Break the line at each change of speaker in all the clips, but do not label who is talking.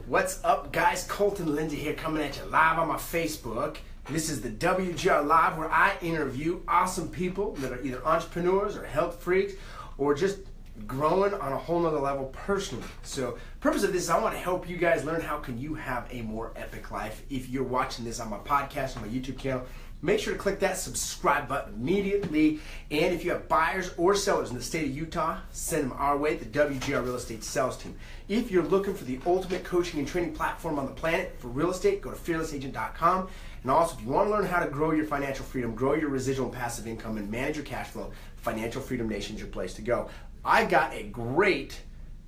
What's up, guys? Colton Lindsay here, coming at you live on my Facebook. This is the WGR Live, where I interview awesome people that are either entrepreneurs or health freaks or just growing on a whole nother level personally. So purpose of this is I want to help you guys learn how can you have a more epic life. If you're watching this on my podcast, on my YouTube channel, make sure to click that subscribe button immediately. And if you have buyers or sellers in the state of Utah, send them our way, the WGR Real Estate Sales Team. If you're looking for the ultimate coaching and training platform on the planet for real estate, go to fearlessagent.com. And also, if you want to learn how to grow your financial freedom, grow your residual and passive income, and manage your cash flow, Financial Freedom Nation is your place to go. I got a great,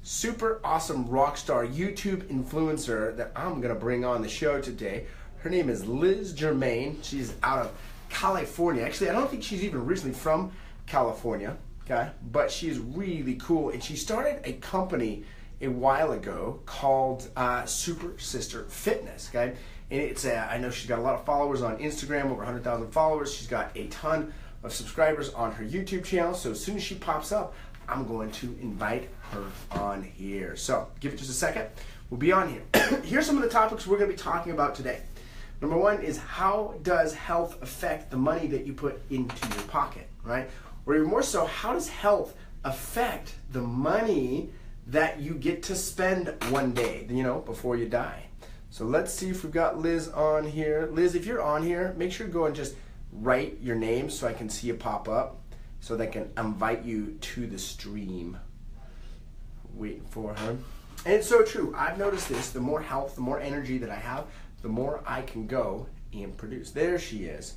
super awesome rock star YouTube influencer that I'm going to bring on the show today. Her name is Liz Germain. She's out of California. Actually, I don't think she's even originally from California, okay? But she's really cool. And she started a company a while ago called Super Sister Fitness, okay? And it's I know she's got a lot of followers on Instagram, over 100,000 followers. She's got a ton of subscribers on her YouTube channel. So as soon as she pops up, I'm going to invite her on here. So give it just a second. We'll be on here. Here's some of the topics we're going to be talking about today. Number one is, how does health affect the money that you put into your pocket, right? Or even more so, how does health affect the money that you get to spend one day, before you die? So let's see if we've got Liz on here. Liz, if you're on here, make sure to go and just write your name so I can see you pop up, so that I can invite you to the stream. Waiting for her. And it's so true. I've noticed this. The more health, the more energy that I have, the more I can go and produce. There she is.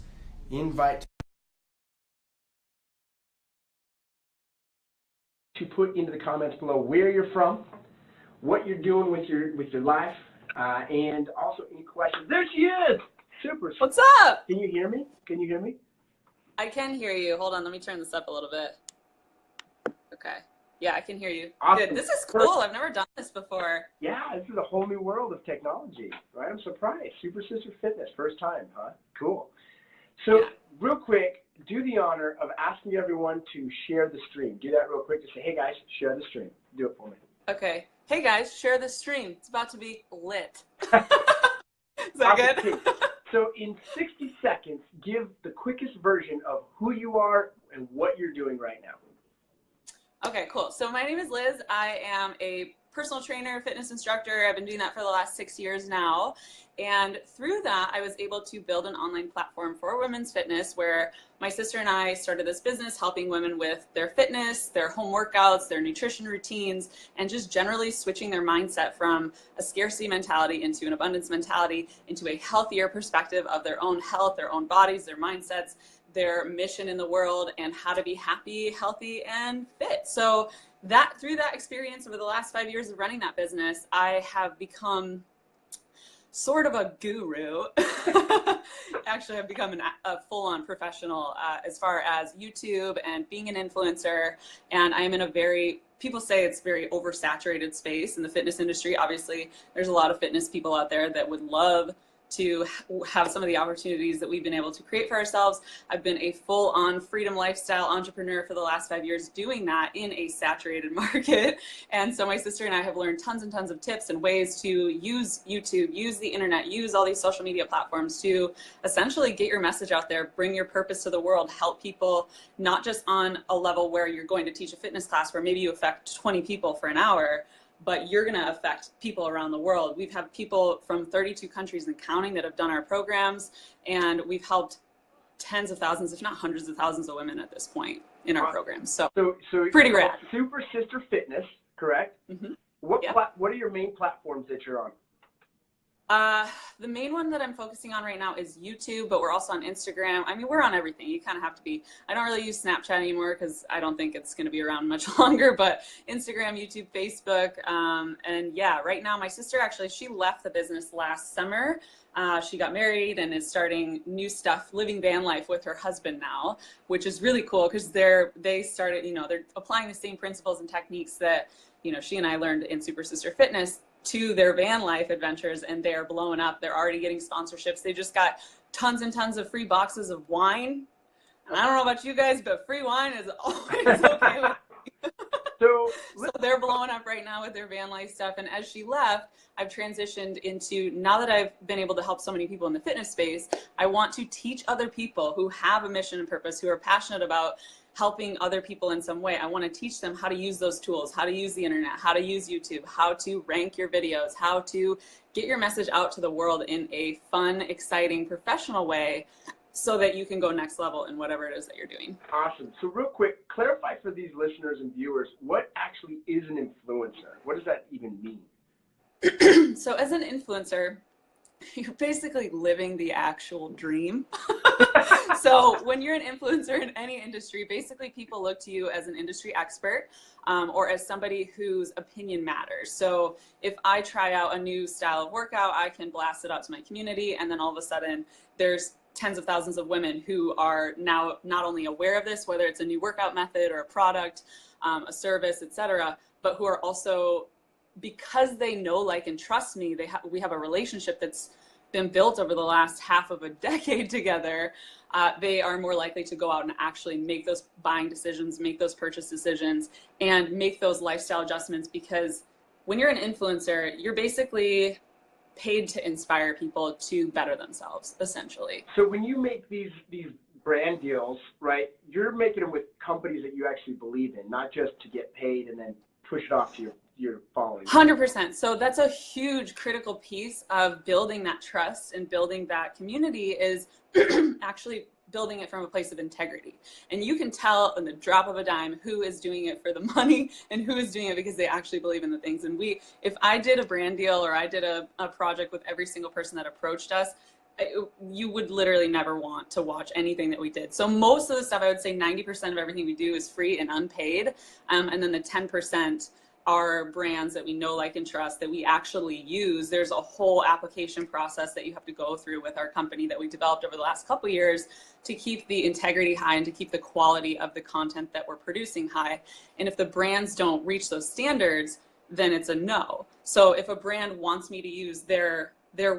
Invite to put into the comments below where you're from, what you're doing with your life, and also any questions. There she is. Super.
What's up?
Can you hear me? Can you hear me?
I can hear you. Hold on, let me turn this up a little bit. Okay. Yeah, I can hear you.
Awesome.
Good. This is cool. I've never done this before.
Yeah, this is a whole new world of technology, right? I'm surprised. Super Sister Fitness, first time, huh? Cool. So, Real quick, do the honor of asking everyone to share the stream. Do that real quick. Just say, hey guys, share the stream. Do it for me.
Okay. Hey guys, share the stream. It's about to be lit. Is that good?
So in 60 seconds, give the quickest version of who you are and what you're doing right now.
Okay, cool. So my name is Liz. I am a personal trainer, fitness instructor. I've been doing that for the last 6 years now. And through that, I was able to build an online platform for women's fitness, where my sister and I started this business helping women with their fitness, their home workouts, their nutrition routines, and just generally switching their mindset from a scarcity mentality into an abundance mentality, into a healthier perspective of their own health, their own bodies, their mindsets, their mission in the world, and how to be happy, healthy, and fit. So through that experience over the last 5 years of running that business, I have become sort of a guru. Actually, I've become a full-on professional as far as YouTube and being an influencer. And I am in people say it's very oversaturated space in the fitness industry. Obviously, there's a lot of fitness people out there that would love to have some of the opportunities that we've been able to create for ourselves. I've been a full-on freedom lifestyle entrepreneur for the last 5 years, doing that in a saturated market. And so my sister and I have learned tons and tons of tips and ways to use YouTube, use the internet, use all these social media platforms to essentially get your message out there, bring your purpose to the world, help people, not just on a level where you're going to teach a fitness class where maybe you affect 20 people for an hour, but you're going to affect people around the world. We've had people from 32 countries and counting that have done our programs, and we've helped tens of thousands, if not hundreds of thousands of women at this point in our programs. So pretty rad.
Super Sister Fitness, correct? Mm-hmm. What are your main platforms that you're on?
The main one that I'm focusing on right now is YouTube, but we're also on Instagram. I mean, we're on everything. You kind of have to be. I don't really use Snapchat anymore because I don't think it's going to be around much longer, but Instagram, YouTube, Facebook. And yeah, right now my sister she left the business last summer. She got married and is starting new stuff, living van life with her husband now, which is really cool because they're applying the same principles and techniques that, she and I learned in Super Sister Fitness to their van life adventures, and they're blowing up. They're already getting sponsorships. They just got tons and tons of free boxes of wine. And I don't know about you guys, but free wine is always okay with me.
So
So they're blowing up right now with their van life stuff. And as she left, I've transitioned into, now that I've been able to help so many people in the fitness space, I want to teach other people who have a mission and purpose, who are passionate about helping other people in some way. I want to teach them how to use those tools, how to use the internet, how to use YouTube, how to rank your videos, how to get your message out to the world in a fun, exciting, professional way, so that you can go next level in whatever it is that you're doing.
Awesome. So real quick, clarify for these listeners and viewers, what actually is an influencer? What does that even mean?
So as an influencer, you're basically living the actual dream. So when you're an influencer in any industry, basically people look to you as an industry expert, or as somebody whose opinion matters. So if I try out a new style of workout, I can blast it out to my community, and then all of a sudden there's tens of thousands of women who are now not only aware of this, whether it's a new workout method or a product, a service, etc., but who are also, because they know, like, and trust me, we have a relationship that's been built over the last half of a decade together. They are more likely to go out and actually make those buying decisions, make those purchase decisions, and make those lifestyle adjustments. Because when you're an influencer, you're basically paid to inspire people to better themselves, essentially.
So when you make these brand deals, right, you're making them with companies that you actually believe in, not just to get paid and then push it off to your following.
100%. So that's a huge critical piece of building that trust and building that community, is actually building it from a place of integrity. And you can tell in the drop of a dime who is doing it for the money and who is doing it because they actually believe in the things. And if I did a brand deal, or I did a project with every single person that approached us, you would literally never want to watch anything that we did. So most of the stuff, I would say 90% of everything we do is free and unpaid. And then the 10% are brands that we know, like, and trust, that we actually use. There's a whole application process that you have to go through with our company that we developed over the last couple of years to keep the integrity high and to keep the quality of the content that we're producing high. And if the brands don't reach those standards, then it's a no. So if a brand wants me to use their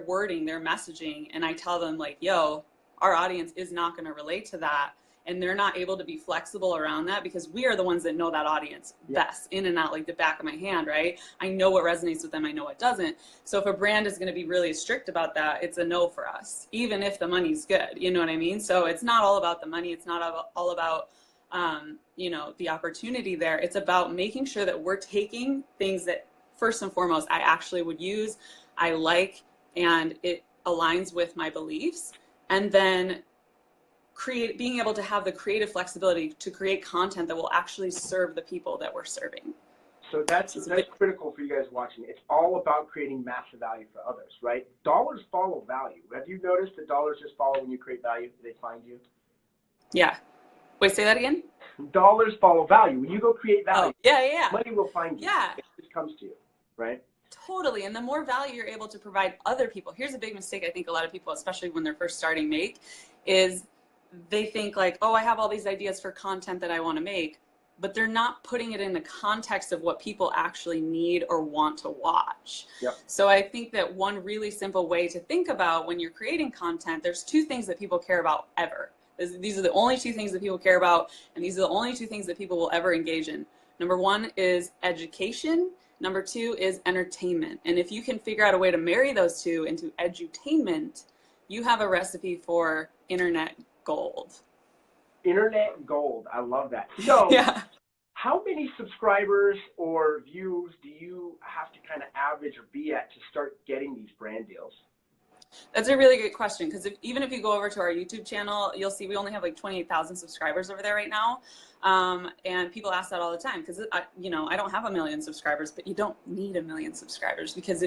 wording, their messaging, and I tell them, like, yo, our audience is not going to relate to that, and they're not able to be flexible around that, because we are the ones that know that audience best, in and out, like the back of my hand, right? I know what resonates with them, I know what doesn't. So if a brand is going to be really strict about that, it's a no for us, even if the money's good, you know what I mean? So it's not all about the money, it's not all about the opportunity there. It's about making sure that we're taking things that, first and foremost, I actually would use, I like, and it aligns with my beliefs, and then being able to have the creative flexibility to create content that will actually serve the people that we're serving.
So that's critical for you guys watching. It's all about creating massive value for others, right? Dollars follow value. Have you noticed that dollars just follow when you create value? They find you?
Yeah. Wait, say that again?
Dollars follow value. When you go create value,
yeah.
money will find you.
Yeah.
It just comes to you, right?
Totally. And the more value you're able to provide other people, here's a big mistake I think a lot of people, especially when they're first starting, make, is they think, like, oh, I have all these ideas for content that I want to make, but they're not putting it in the context of what people actually need or want to watch.
Yep.
So I think that one really simple way to think about when you're creating content, there's two things that people care about ever. These are the only two things that people care about, and these are the only two things that people will ever engage in. Number one is education. Number two is entertainment. And if you can figure out a way to marry those two into edutainment, you have a recipe for internet gold.
Internet gold. I love that. So
yeah.
How many subscribers or views do you have to kind of average or be at to start getting these brand deals?
That's a really great question, because even if you go over to our YouTube channel, you'll see we only have like 28,000 subscribers over there right now. And people ask that all the time, because I don't have 1 million subscribers, but you don't need 1 million subscribers, because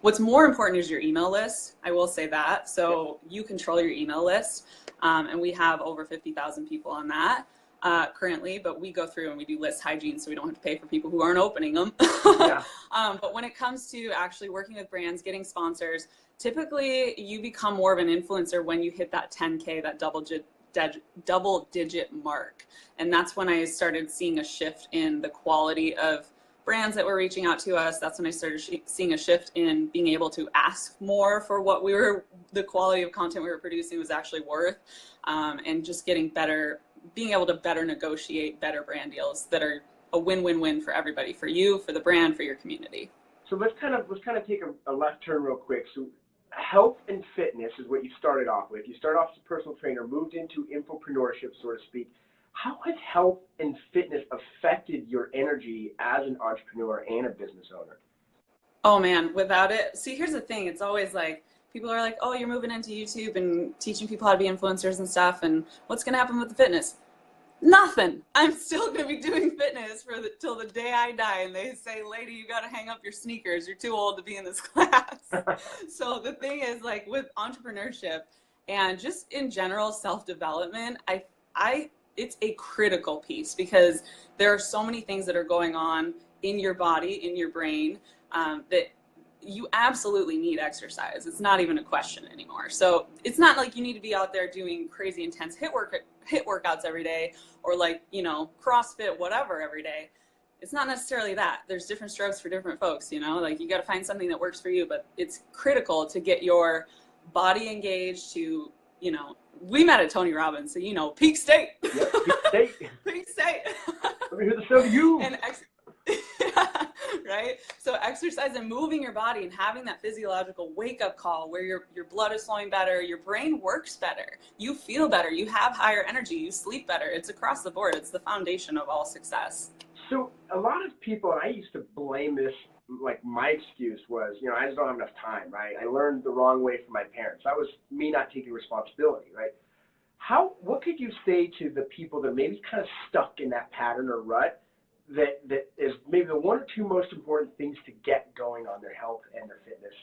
what's more important is your email list. I will say that. So you control your email list, and we have over 50,000 people on that currently, but we go through and we do list hygiene, so we don't have to pay for people who aren't opening them.
Yeah.
But when it comes to actually working with brands, getting sponsors, typically you become more of an influencer when you hit that 10K, that double digit mark. And that's when I started seeing a shift in the quality of brands that were reaching out to us. That's when I started seeing a shift in being able to ask more for what the quality of content we were producing was actually worth, and just getting better, being able to better negotiate better brand deals that are a win-win-win for everybody, for you, for the brand, for your community.
So let's kind of take a left turn real quick. So health and fitness is what you started off with. You started off as a personal trainer, moved into infopreneurship, so to speak. How has health and fitness affected your energy as an entrepreneur and a business owner?
Oh man, without it, see, here's the thing. It's always like, people are like, oh, you're moving into YouTube and teaching people how to be influencers and stuff, and what's going to happen with the fitness? Nothing. I'm still going to be doing fitness till the day I die, and they say, lady, you got to hang up your sneakers. You're too old to be in this class. So the thing is, like, with entrepreneurship and just in general self-development, it's a critical piece, because there are so many things that are going on in your body, in your brain, that you absolutely need exercise. It's not even a question anymore. So it's not like you need to be out there doing crazy intense HIIT workouts every day, or like, you know, CrossFit, whatever, every day. It's not necessarily that. There's different strokes for different folks, you know, like you got to find something that works for you, but it's critical to get your body engaged to, you know, we met at Tony Robbins, so, you know, peak state.
Yep, peak state.
Peak state.
Let me hear the sound of you.
And right? So exercise and moving your body and having that physiological wake-up call where your blood is flowing better, your brain works better, you feel better, you have higher energy, you sleep better. It's across the board. It's the foundation of all success.
So a lot of people, and I used to blame this, like my excuse was, you know, I just don't have enough time, right? I learned the wrong way from my parents. That was me not taking responsibility, right? What could you say to the people that maybe kind of stuck in that pattern or rut, that is maybe the one or two most important things to get going on their health and their fitness?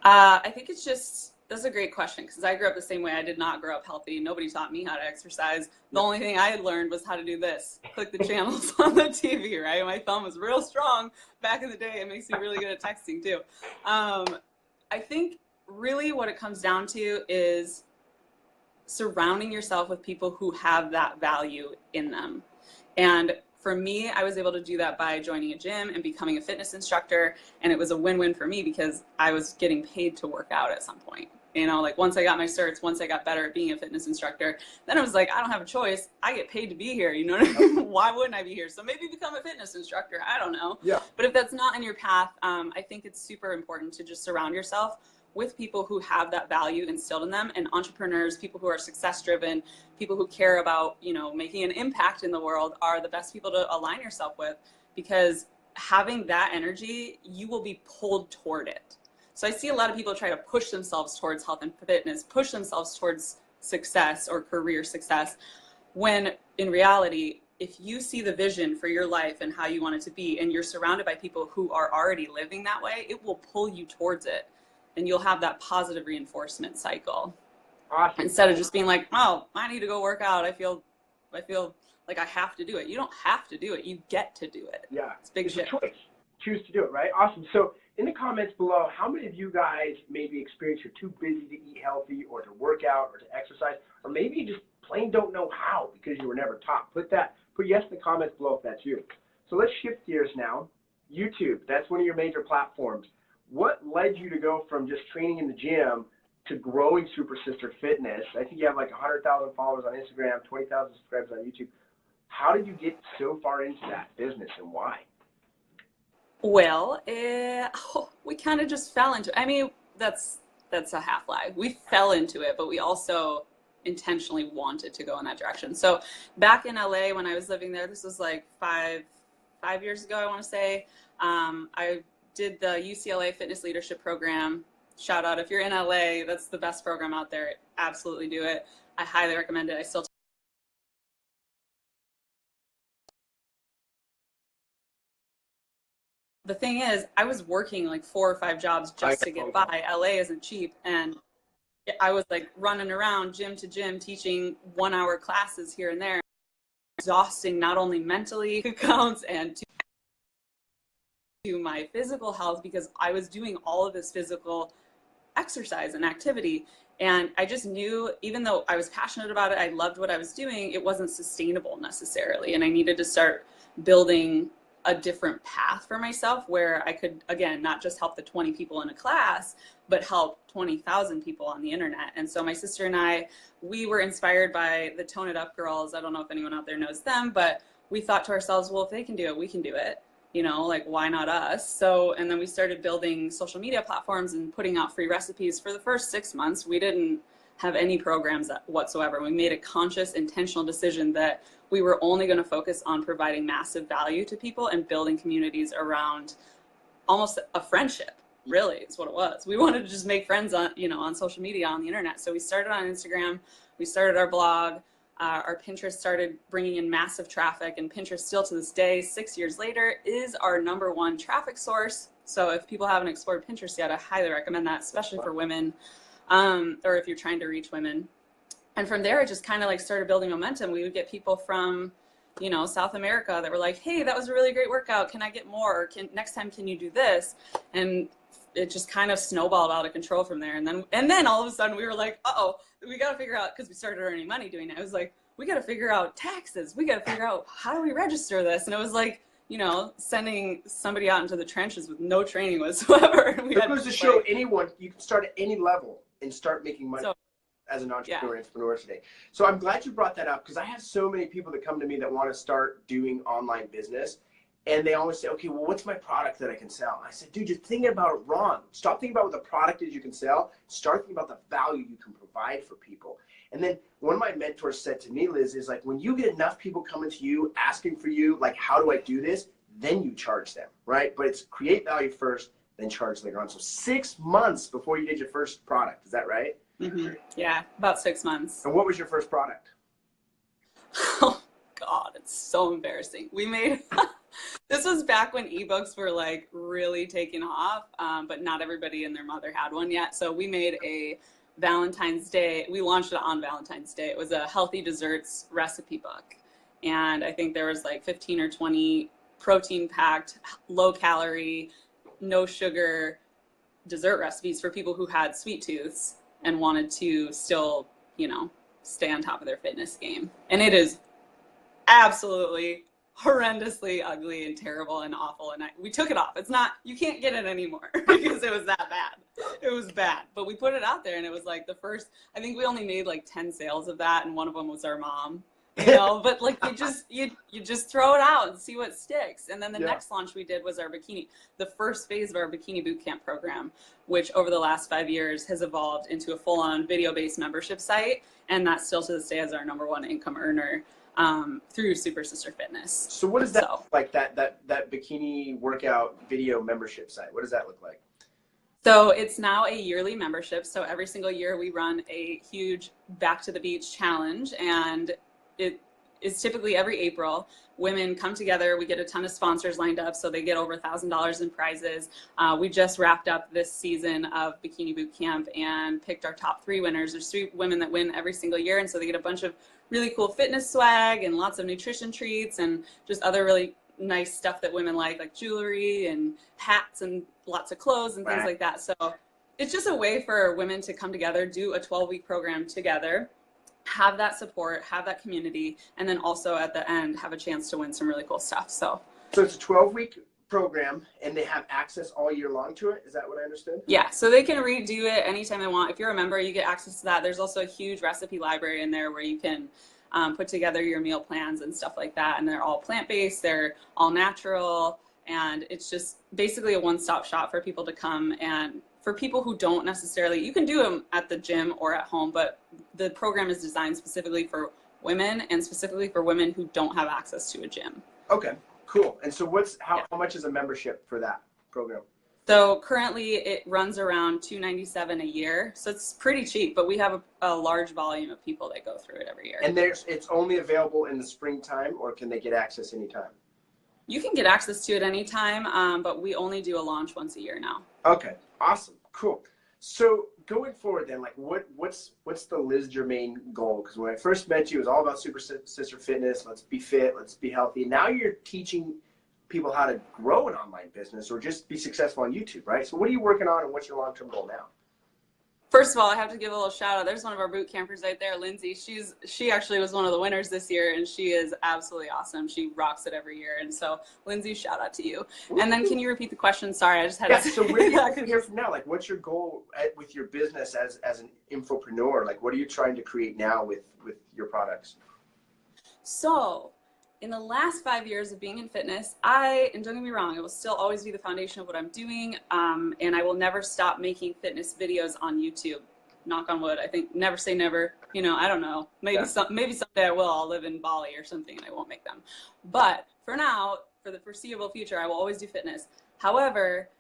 I think that's a great question, because I grew up the same way. I did not grow up healthy. Nobody taught me how to exercise. The only thing I had learned was how to do this. Click the channels on the TV, right? My thumb was real strong back in the day. It makes me really good at texting too. I think really what it comes down to is surrounding yourself with people who have that value in them. And for me, I was able to do that by joining a gym and becoming a fitness instructor. And it was a win-win for me, because I was getting paid to work out at some point. You know, like once I got my certs, once I got better at being a fitness instructor, then it was like, I don't have a choice. I get paid to be here. You know what I mean? Why wouldn't I be here? So maybe become a fitness instructor. I don't know.
Yeah.
But if that's not in your path, I think it's super important to just surround yourself with people who have that value instilled in them, and entrepreneurs, people who are success driven, people who care about, you know, making an impact in the world are the best people to align yourself with, because having that energy, you will be pulled toward it. So I see a lot of people try to push themselves towards health and fitness, push themselves towards success or career success, when in reality, if you see the vision for your life and how you want it to be, and you're surrounded by people who are already living that way, it will pull you towards it. And you'll have that positive reinforcement cycle.
Awesome.
Instead of just being like, oh, I need to go work out. I feel like I have to do it. You don't have to do it. You get to do it.
Yeah.
It's big shit.
A choice. Choose to do it, right? Awesome. So in the comments below, how many of you guys maybe experience you're too busy to eat healthy or to work out or to exercise, or maybe you just plain don't know how because you were never taught? Put yes in the comments below if that's you. So let's shift gears now. YouTube, that's one of your major platforms. What led you to go from just training in the gym to growing Super Sister Fitness? I think you have like 100,000 followers on Instagram, 20,000 subscribers on YouTube. How did you get so far into that business, and why?
Well, we kind of just fell into it. I mean, that's a half lie. We fell into it, but we also intentionally wanted to go in that direction. So back in LA when I was living there, this was like five years ago, I want to say, I did the UCLA Fitness Leadership Program. Shout out if you're in LA, that's the best program out there. Absolutely do it. I highly recommend it. The thing is, I was working like 4 or 5 jobs just to get by. LA isn't cheap. And I was like running around gym to gym, teaching 1-hour classes here and there. Exhausting, not only mentally, counts, and to my physical health, because I was doing all of this physical exercise and activity. And I just knew, even though I was passionate about it, I loved what I was doing, it wasn't sustainable necessarily. And I needed to start building a different path for myself where I could, again, not just help the 20 people in a class, but help 20,000 people on the internet. And so my sister and I, we were inspired by the Tone It Up girls. I don't know if anyone out there knows them, but we thought to ourselves, well, if they can do it, we can do it. You know, like, why not us? So, and then we started building social media platforms and putting out free recipes. For the first 6 months, we didn't have any programs whatsoever. We made a conscious, intentional decision that we were only going to focus on providing massive value to people and building communities around almost a friendship. Really, it's what it was. We wanted to just make friends on, you know, on social media, on the internet. So we started on Instagram, we started our blog, our Pinterest started bringing in massive traffic, and Pinterest still to this day, 6 years later, is our #1 traffic source. So if people haven't explored Pinterest yet, I highly recommend that, especially for women, or if you're trying to reach women. And from there, it just kind of like started building momentum. We would get people from, you know, South America that were like, hey, that was a really great workout. Can I get more? Or next time, can you do this? And it just kind of snowballed out of control from there. And then all of a sudden we were like, uh-oh, we got to figure out, because we started earning money doing it. It was like, we got to figure out taxes. We got to figure out, how do we register this? And it was like, you know, sending somebody out into the trenches with no training whatsoever.
It goes to show anyone, you can start at any level and start making money as an entrepreneur today. So I'm glad you brought that up, because I have so many people that come to me that want to start doing online business. And they always say, okay, well, what's my product that I can sell? I said, dude, you're thinking about it wrong. Stop thinking about what the product is you can sell. Start thinking about the value you can provide for people. And then one of my mentors said to me, Liz, is like, when you get enough people coming to you, asking for you, like, how do I do this? Then you charge them, right? But it's create value first, then charge later on. So 6 months before you did your first product. Is that right?
Mm-hmm. Yeah, about 6 months.
And what was your first product?
Oh, God, it's so embarrassing. We made... This was back when ebooks were like really taking off, but not everybody and their mother had one yet. So we made a Valentine's Day. We launched it on Valentine's Day. It was a healthy desserts recipe book. And I think there was like 15 or 20 protein packed, low calorie, no sugar dessert recipes for people who had sweet tooths and wanted to still, you know, stay on top of their fitness game. And it is absolutely horrendously ugly and terrible and awful, and we took it off. It's not, you can't get it anymore because it was that bad. It was bad, but we put it out there, and it was like the first, I think we only made like 10 sales of that, and one of them was our mom, you know. But like you just throw it out and see what sticks. And then the next launch we did was our bikini, the first phase of our bikini boot camp program, which over the last 5 years has evolved into a full-on video-based membership site, and that still to this day is our #1 income earner through Super Sister Fitness.
So what is that like, that bikini workout video membership site? What does that look like?
So it's now a yearly membership. So every single year we run a huge Back to the Beach challenge, and it is typically every April. Women come together. We get a ton of sponsors lined up, so they get over $1,000 in prizes. We just wrapped up this season of Bikini Boot Camp and picked our top 3 winners. There's 3 women that win every single year, and so they get a bunch of really cool fitness swag and lots of nutrition treats and just other really nice stuff that women like jewelry and hats and lots of clothes and things like that. So it's just a way for women to come together, do a 12-week program together, have that support, have that community, and then also at the end have a chance to win some really cool stuff. So
it's a 12-week program, and they have access all year long to it. Is that what I understood?
Yeah, so they can redo it anytime they want. If you're a member, you get access to that. There's also a huge recipe library in there where you can put together your meal plans and stuff like that. And they're all plant-based, they're all natural, and it's just basically a one-stop shop for people to come. And for people who don't necessarily, you can do them at the gym or at home, but the program is designed specifically for women, and specifically for women who don't have access to a gym.
Okay, cool. And so how much is a membership for that program?
So currently it runs around $297 a year. So it's pretty cheap, but we have a large volume of people that go through it every year.
And it's only available in the springtime, or can they get access anytime?
You can get access to it anytime, but we only do a launch once a year now.
Okay, awesome, cool. So going forward then, like what's the Liz Germain goal? Because when I first met you, it was all about Super Sister Fitness. Let's be fit, let's be healthy. Now you're teaching people how to grow an online business or just be successful on YouTube, right? So what are you working on, and what's your long-term goal now?
First of all, I have to give a little shout out. There's one of our boot campers right there, Lindsay. She actually was one of the winners this year, and she is absolutely awesome. She rocks it every year. And so, Lindsay, shout out to you. And then can you repeat the question? Sorry, I just had to.
So where do you go here from now? Like, what's your goal with your business as an infopreneur? Like, what are you trying to create now with your products?
So in the last 5 years of being in fitness, and don't get me wrong, it will still always be the foundation of what I'm doing. And I will never stop making fitness videos on YouTube. Knock on wood. I think never say never. You know, I don't know. Maybe maybe someday I will. I'll live in Bali or something and I won't make them. But for now, for the foreseeable future, I will always do fitness. However,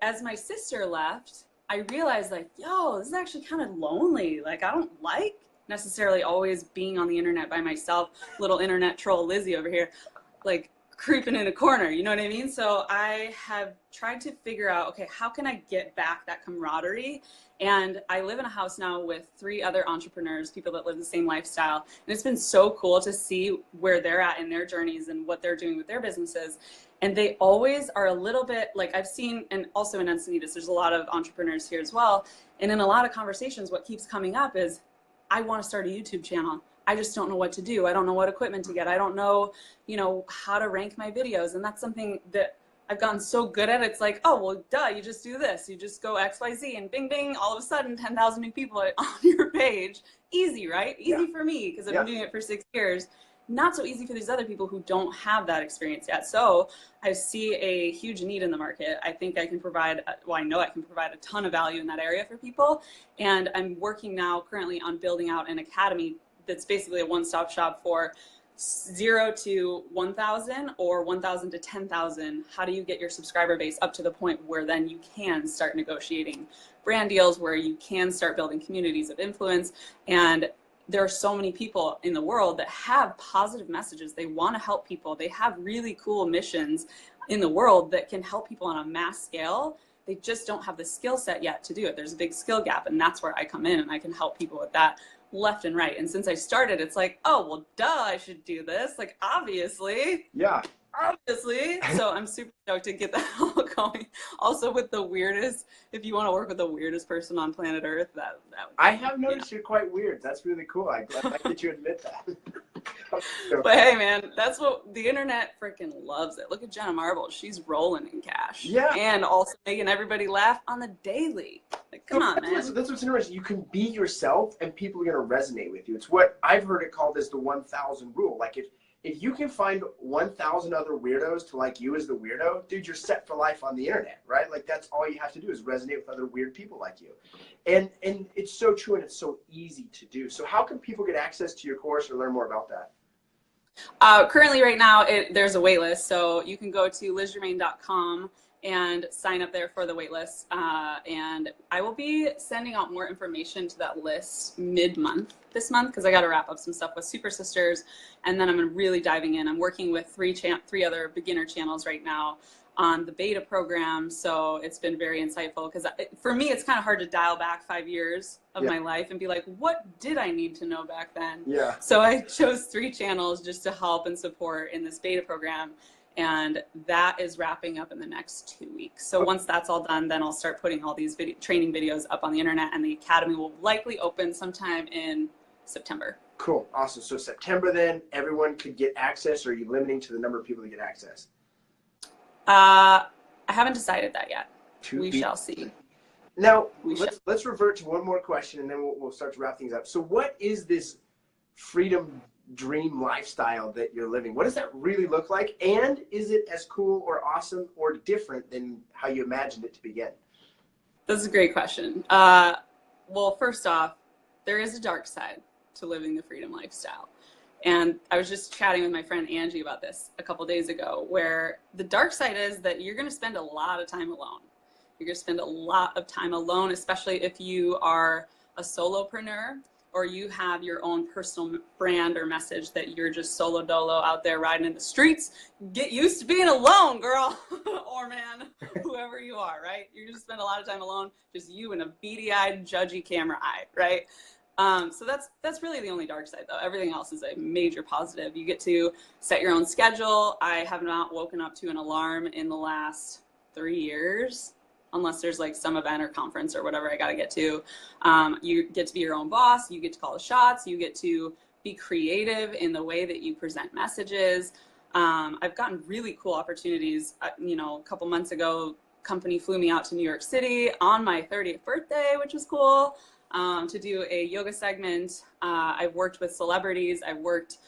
as my sister left, I realized like, yo, this is actually kind of lonely. Like, I don't like necessarily always being on the internet by myself. Little internet troll Lizzie over here, like creeping in a corner, you know what I mean? So I have tried to figure out, okay, how can I get back that camaraderie? And I live in a house now with 3 other entrepreneurs, people that live the same lifestyle. And it's been so cool to see where they're at in their journeys and what they're doing with their businesses. And they always are a little bit like I've seen, and also in Encinitas, there's a lot of entrepreneurs here as well. And in a lot of conversations, what keeps coming up is, I want to start a YouTube channel. I just don't know what to do. I don't know what equipment to get. I don't know, you know, how to rank my videos. And that's something that I've gotten so good at. It's like, oh, well, duh, you just do this. You just go XYZ and bing, bing, all of a sudden 10,000 new people on your page. Easy, right? Easy for me because I've been doing it for 6 years. Not so easy for these other people who don't have that experience yet. So I see a huge need in the market. I think I can provide, well, I know I can provide a ton of value in that area for people. And I'm working now currently on building out an academy that's basically a one-stop shop for 0 to 1,000 or 1,000 to 10,000. How do you get your subscriber base up to the point where then you can start negotiating brand deals, where you can start building communities of influence? And there are so many people in the world that have positive messages. They want to help people. They have really cool missions in the world that can help people on a mass scale. They just don't have the skill set yet to do it. There's a big skill gap, and that's where I come in and I can help people with that left and right. And since I started, it's like, oh, well, duh, I should do this. Like, obviously.
Yeah.
Obviously. So I'm super stoked to get that all going. Also with the weirdest, if you want to work with the weirdest person on planet Earth, that
I have noticed you're quite weird. That's really cool. I like that you admit that.
But hey, man, that's what the internet freaking loves it. Look at Jenna Marbles. She's rolling in cash.
Yeah.
And also making everybody laugh on the daily. Like, come on, man.
That's what's interesting. You can be yourself and people are going to resonate with you. It's what I've heard it called as the 1,000 rule. Like if you can find 1,000 other weirdos to like you as the weirdo, dude, you're set for life on the internet, right? Like that's all you have to do is resonate with other weird people like you. And it's so true and it's so easy to do. So how can people get access to your course or learn more about that?
Currently right now, there's a wait list. So you can go to lizgermain.com and sign up there for the wait list. And I will be sending out more information to that list mid-month this month because I got to wrap up some stuff with Super Sisters. And then I'm really diving in. I'm working with three other beginner channels right now on the beta program. So it's been very insightful because for me, it's kind of hard to dial back 5 years of my life and be like, what did I need to know back then?
Yeah.
So I chose 3 channels just to help and support in this beta program. And that is wrapping up in the next 2 weeks. So once that's all done, then I'll start putting all these training videos up on the internet, and the academy will likely open sometime in September.
Cool. Awesome. So September then, everyone could get access, or are you limiting to the number of people that get access?
I haven't decided that yet. We shall see.
Now, let's revert to one more question, and then we'll start to wrap things up. So what is this freedom dream lifestyle that you're living? What does that really look like? And is it as cool or awesome or different than how you imagined it to begin?
That's a great question. Well, first off, there is a dark side to living the freedom lifestyle. And I was just chatting with my friend Angie about this a couple days ago, where the dark side is that you're going to spend a lot of time alone. You're going to spend a lot of time alone, especially if you are a solopreneur or you have your own personal brand or message that you're just solo dolo out there riding in the streets. Get used to being alone, girl or man, whoever you are, right? You're going to spend a lot of time alone, just you and a beady-eyed, judgy camera eye, right? So that's really the only dark side, though. Everything else is a major positive. You get to set your own schedule. I have not woken up to an alarm in the last 3 years, unless there's like some event or conference or whatever I got to get to. You get to be your own boss. You get to call the shots. You get to be creative in the way that you present messages. I've gotten really cool opportunities. You know, a couple months ago, company flew me out to New York City on my 30th birthday, which was cool. To do a yoga segment. I've worked with celebrities. I've worked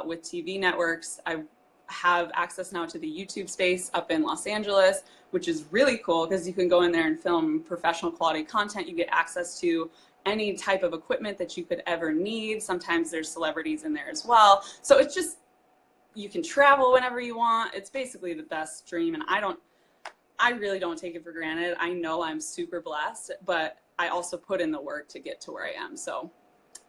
with TV networks. I have access now to the YouTube space up in Los Angeles, which is really cool because you can go in there and film professional quality content. You get access to any type of equipment that you could ever need. Sometimes there's celebrities in there as well. So it's just, you can travel whenever you want. It's basically the best dream. And I really don't take it for granted. I know I'm super blessed, but I also put in the work to get to where I am. So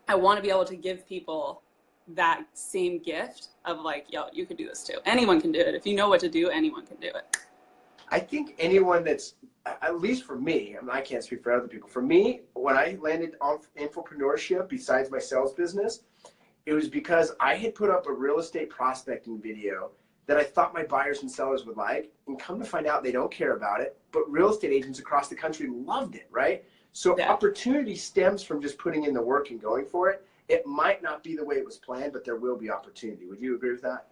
I want to be able to give people that same gift of like, yo, you could do this too. Anyone can do it. If you know what to do, anyone can do it.
I think anyone that's, at least for me, I mean, I can't speak for other people. For me, when I landed on infopreneurship, besides my sales business, it was because I had put up a real estate prospecting video that I thought my buyers and sellers would like, and come to find out they don't care about it, but real estate agents across the country loved it, right? So
Yeah.
Opportunity stems from just putting in the work and going for it. It might not be the way it was planned, but there will be opportunity. Would you agree with that?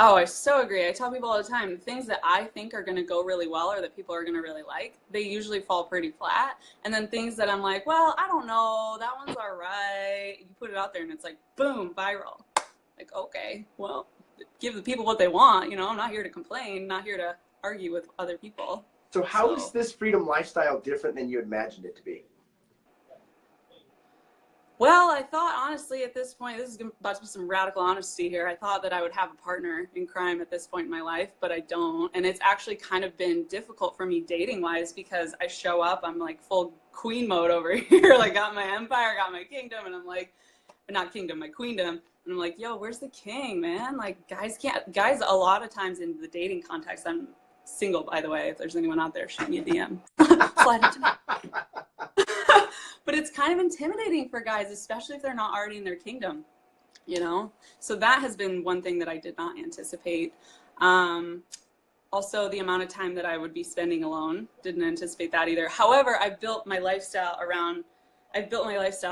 Oh, I so agree. I tell people all the time, the things that I think are going to go really well or that people are going to really like, they usually fall pretty flat. And then things that I'm like, well, I don't know, that one's all right. You put it out there and it's like, boom, viral. Like, okay, well, give the people what they want. You know, I'm not here to complain, not here to argue with other people.
So how is this freedom lifestyle different than you imagined it to be?
Well, I thought, honestly, at this point, this is about to be some radical honesty here. I thought that I would have a partner in crime at this point in my life, but I don't. And it's actually kind of been difficult for me dating-wise because I show up, I'm like full queen mode over here. Like, got my empire, got my kingdom, and I'm like, not kingdom, my queendom. And I'm like, yo, where's the king, man? Like, guys, a lot of times in the dating context, I'm single, by the way. If there's anyone out there, shoot me a DM. Slide it to me. But it's kind of intimidating for guys, especially if they're not already in their kingdom, you know? So that has been one thing that I did not anticipate. Also, the amount of time that I would be spending alone, didn't anticipate that either. However, I've built my lifestyle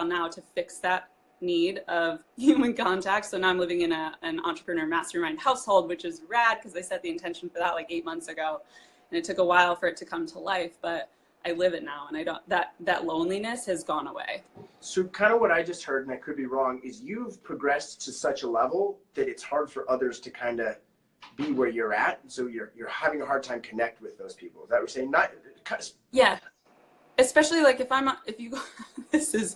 now to fix that need of human contact. So now I'm living in an entrepreneur mastermind household, which is rad because I set the intention for that like 8 months ago. And it took a while for it to come to life, but I live it now, and I don't, that loneliness has gone away.
So kind of what I just heard, and I could be wrong, is you've progressed to such a level that it's hard for others to kind of be where you're at. So you're having a hard time connect with those people. Is that what you're saying? Not,
yeah. Especially like if you go, this is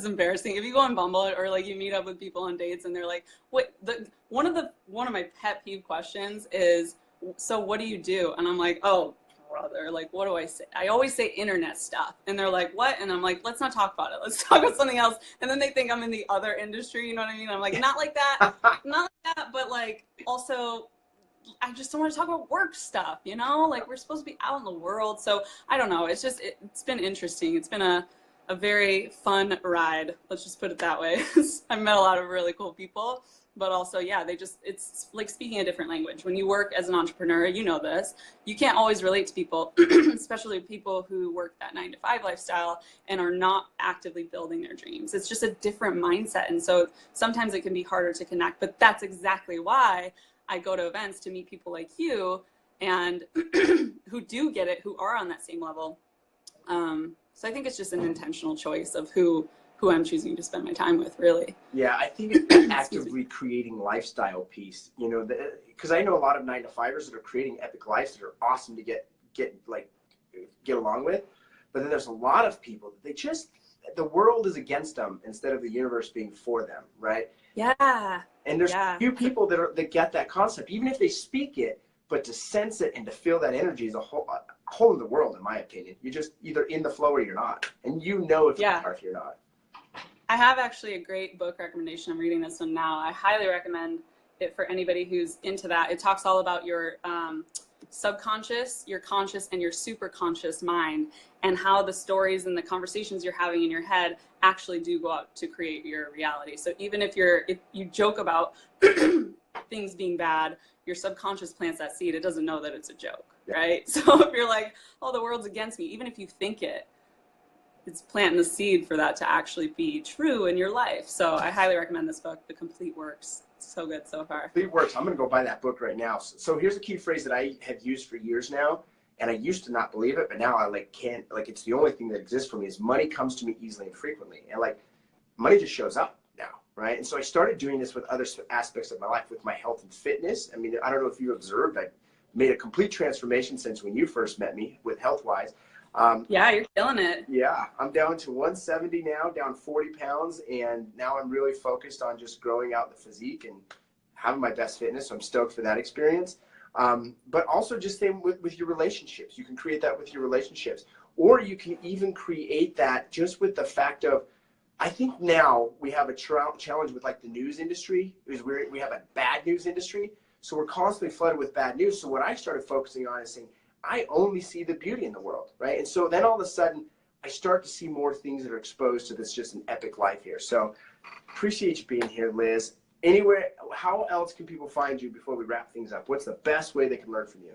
embarrassing. If you go on Bumble or like you meet up with people on dates and they're like, wait, one of my pet peeve questions is, so what do you do? And I'm like, oh, brother, like, what do I say? I always say internet stuff. And they're like, what? And I'm like, let's not talk about it. Let's talk about something else. And then they think I'm in the other industry. You know what I mean? I'm like, not like that. Not like that. But like, also, I just don't want to talk about work stuff, you know? Like, we're supposed to be out in the world. So I don't know. It's just, it's been interesting. It's been a very fun ride. Let's just put it that way. I've met a lot of really cool people. But also, yeah, it's like speaking a different language. When you work as an entrepreneur, you know this, you can't always relate to people, especially people who work that 9-to-5 lifestyle and are not actively building their dreams. It's just a different mindset. And so sometimes it can be harder to connect, but that's exactly why I go to events to meet people like you and who do get it, who are on that same level. So I think it's just an intentional choice of who I'm choosing to spend my time with, really.
Yeah, I think it's actively creating lifestyle piece, you know, because I know a lot of 9-to-5ers that are creating epic lives that are awesome to get along with. But then there's a lot of people that the world is against them instead of the universe being for them, right?
Yeah.
And there's a few people that get that concept, even if they speak it, but to sense it and to feel that energy is a whole in the world, in my opinion. You're just either in the flow or you're not. And you know if you are, if you're not.
I have actually a great book recommendation. I'm reading this one now. I highly recommend it for anybody who's into that. It talks all about your subconscious, your conscious, and your superconscious mind, and how the stories and the conversations you're having in your head actually do go out to create your reality. So even if you joke about things being bad, your subconscious plants that seed. It doesn't know that it's a joke, right? So if you're like, oh, the world's against me, even if you think it's planting the seed for that to actually be true in your life. So I highly recommend this book, The Complete Works. It's so good so far.
Complete Works. I'm going to go buy that book right now. So here's a key phrase that I have used for years now, and I used to not believe it, but now I can't, it's the only thing that exists for me is money comes to me easily and frequently. And money just shows up now. right? And so I started doing this with other aspects of my life, with my health and fitness. I mean, I don't know if you observed, I made a complete transformation since when you first met me with health-wise.
Yeah, you're killing it.
Yeah, I'm down to 170 now, down 40 pounds, and now I'm really focused on just growing out the physique and having my best fitness. So I'm stoked for that experience. But also just same with your relationships. You can create that with your relationships, or you can even create that just with the fact of, I think now we have a challenge with like the news industry, is we have a bad news industry. So we're constantly flooded with bad news. So what I started focusing on is saying, I only see the beauty in the world, right? And so then all of a sudden, I start to see more things that are exposed to this just an epic life here. So appreciate you being here, Liz. Anywhere, how else can people find you before we wrap things up? What's the best way they can learn from you?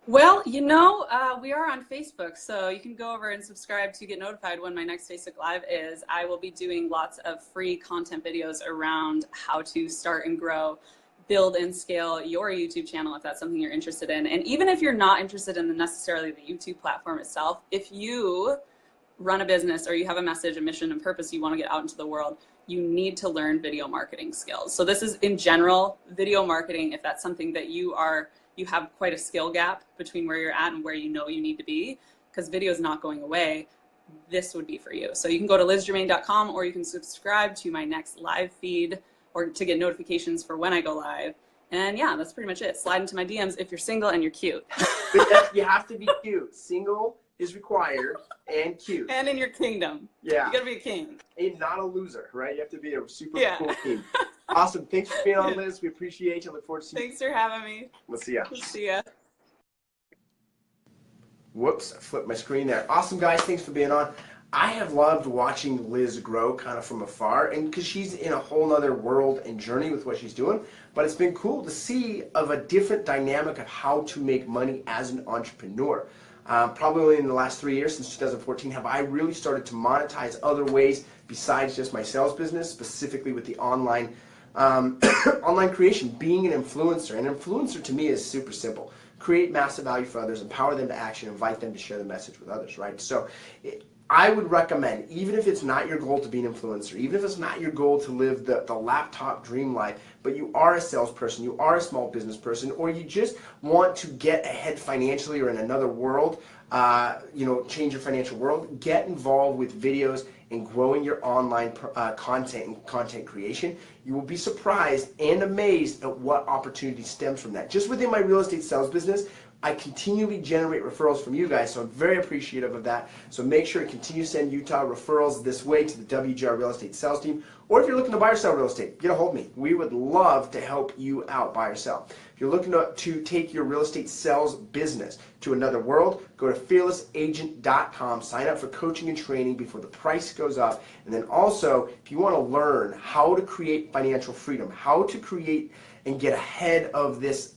Well, you know, we are on Facebook, so you can go over and subscribe to get notified when my next Facebook Live is. I will be doing lots of free content videos around how to start and grow, build and scale your YouTube channel if that's something you're interested in. And even if you're not interested in necessarily the YouTube platform itself, if you run a business or you have a message, a mission, and purpose you want to get out into the world, you need to learn video marketing skills. So this is in general video marketing. If that's something that you have quite a skill gap between where you're at and where you know you need to be, because video is not going away, this would be for you. So you can go to lizgermain.com, or you can subscribe to my next live feed or to get notifications for when I go live. And yeah, that's pretty much it. Slide into my DMs if you're single and you're cute.
You have to be cute. Single is required, and cute.
And in your kingdom.
Yeah.
You gotta be a king.
And not a loser, right? You have to be a super cool
Yeah.
king. Awesome. Thanks for being on, Liz. We appreciate you. Look forward to seeing you.
Thanks for having me.
We'll see ya.
See ya.
Whoops, I flipped my screen there. Awesome, guys. Thanks for being on. I have loved watching Liz grow kind of from afar, and because she's in a whole nother world and journey with what she's doing, but it's been cool to see of a different dynamic of how to make money as an entrepreneur. Probably in the last 3 years, since 2014, have I really started to monetize other ways besides just my sales business, specifically with the online online creation, being an influencer. An influencer to me is super simple. Create massive value for others, empower them to action, invite them to share the message with others, right? So I would recommend, even if it's not your goal to be an influencer, even if it's not your goal to live the laptop dream life, but you are a salesperson, you are a small business person, or you just want to get ahead financially or in another world, change your financial world, get involved with videos and growing your online content and content creation. You will be surprised and amazed at what opportunity stems from that. Just within my real estate sales business, I continually generate referrals from you guys, so I'm very appreciative of that. So make sure to continue to send Utah referrals this way to the WGR Real Estate Sales Team. Or if you're looking to buy or sell real estate, get a hold of me. We would love to help you out, buy or sell. If you're looking to take your real estate sales business to another world, go to fearlessagent.com, sign up for coaching and training before the price goes up. And then also, if you want to learn how to create financial freedom, how to create and get ahead of this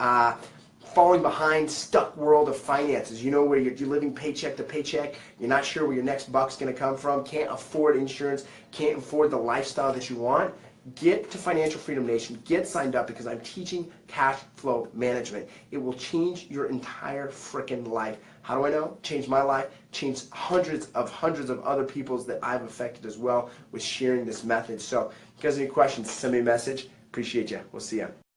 falling behind, stuck world of finances, where you're living paycheck to paycheck, you're not sure where your next buck's going to come from, can't afford insurance, can't afford the lifestyle that you want, get to Financial Freedom Nation, get signed up, because I'm teaching cash flow management. It will change your entire freaking life. How do I know? Change my life, change hundreds of other people's that I've affected as well with sharing this method. So if you guys have any questions, send me a message. Appreciate you. We'll see you.